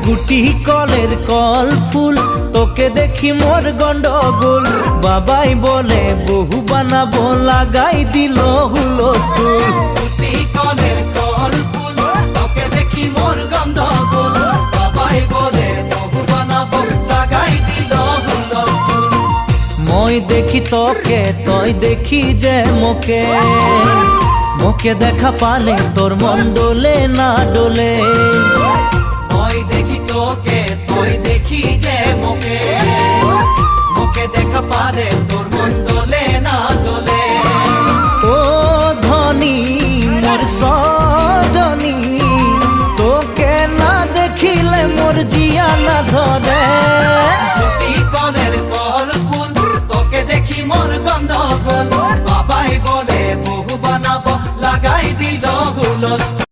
গুটি কলের কল ফুল তোকে দেখি মোর গন্ডগোল বাবাই বলে বহু বানাবো লাগাই দিল হুলস্থুল গুটি কলের কল ফুল তোকে দেখি মোর গন্ডগোল বাবাই বলে বহু বানাবো লাগাই দিল হুলস্থুল মই দেখি তোকে তই দেখি যে মোকে মোকে দেখা পালে তোর মন ডোলে না ডোলে মই দেখি তোকে তুই দেখি যে মোকে মোকে দেখা পারে তোর মন দোলে না দোলে ও ধনী মোর সজনী তোকে না দেখিলে মোর জিয়া না ধরে গুটি কলের কল ফুল তোকে দেখি মোর গন্ডগোল বাবাই বলে বহু বানাবো লাগাই দিল হুলস্থুল